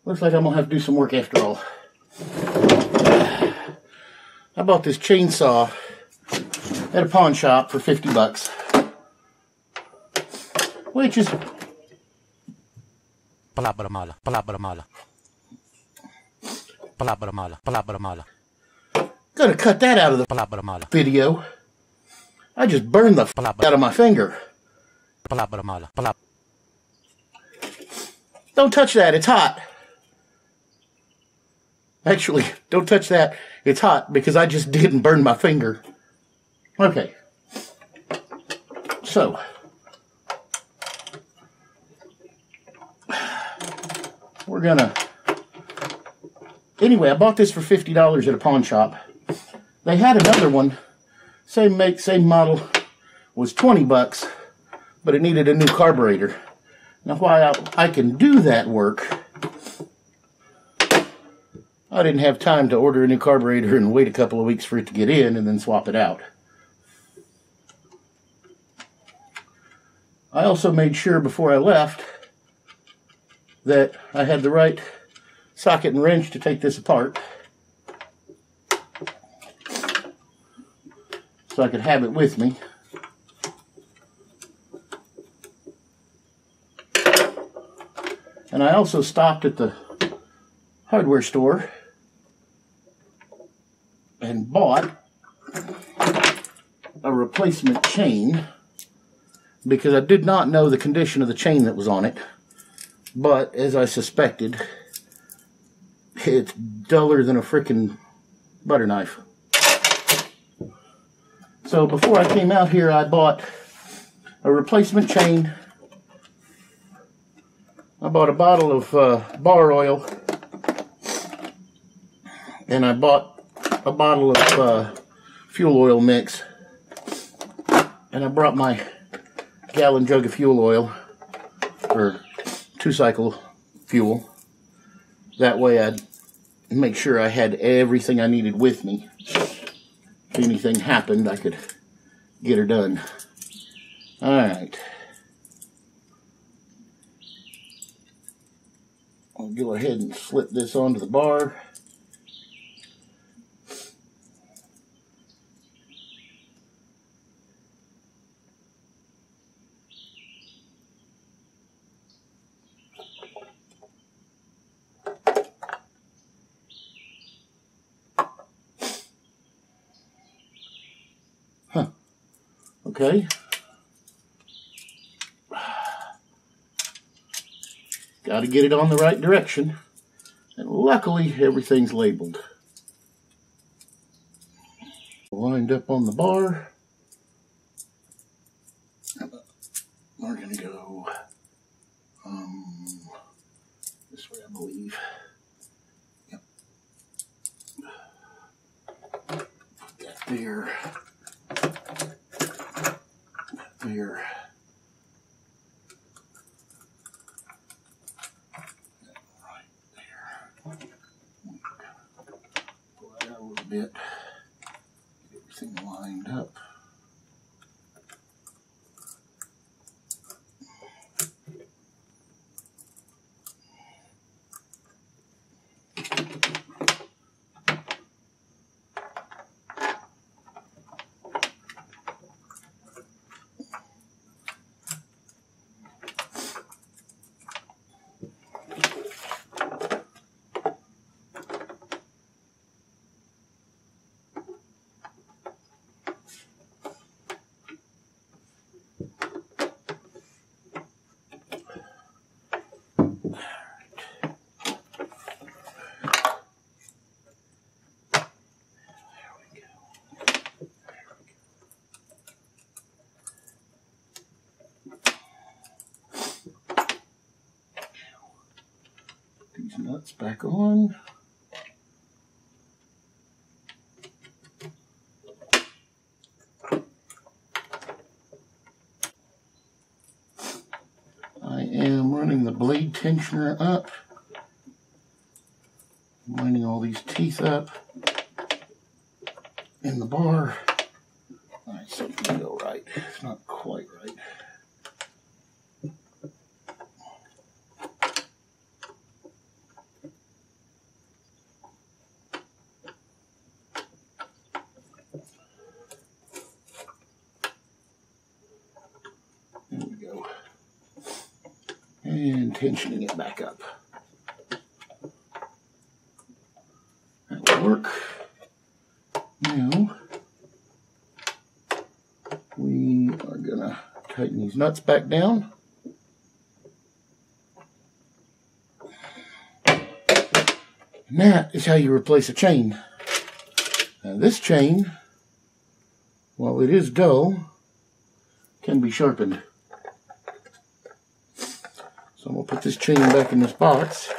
Looks like I'm gonna have to do some work after all. I bought this chainsaw at a pawn shop for 50 bucks. Which is palabra mala, palabra mala. Palabra mala, palabra mala. Gonna cut that out of the palabra mala video. I just burned the palabra out of my finger. Palabra mala, palabra. Don't touch that, it's hot. Actually, don't touch that, it's hot, because I just did and burned my finger. Okay. So. We're gonna... Anyway, I bought this for $50 at a pawn shop. They had another one, same make, same model, was 20 bucks, but it needed a new carburetor. Now, while I can do that work, I didn't have time to order a new carburetor and wait a couple of weeks for it to get in and then swap it out. I also made sure before I left that I had the right socket and wrench to take this apart, so I could have it with me. And I also stopped at the hardware store and bought a replacement chain, because I did not know the condition of the chain that was on it. But, as I suspected, it's duller than a frickin' butter knife. So before I came out here, I bought a replacement chain. I bought a bottle of bar oil. And I bought a bottle of fuel oil mix. And I brought my gallon jug of fuel oil, or 2-cycle fuel. That way I'd make sure I had everything I needed with me. If anything happened, I could get her done. Alright. I'll go ahead and slip this onto the bar. Okay. Got to get it on the right direction. And luckily, everything's labeled. Lined up on the bar. We're going to go this way, I believe. Yep. Put that there. Here. Right there. Pull that out a little bit. Get everything lined up. These nuts back on. I am running the blade tensioner up, lining all these teeth up in the bar. Alright, something to go right. It's not quite right. and tensioning it back up. That will work. Now, we are going to tighten these nuts back down. And that is how you replace a chain. Now this chain, while it is dull, can be sharpened. So I'm going to put this chain back in this box.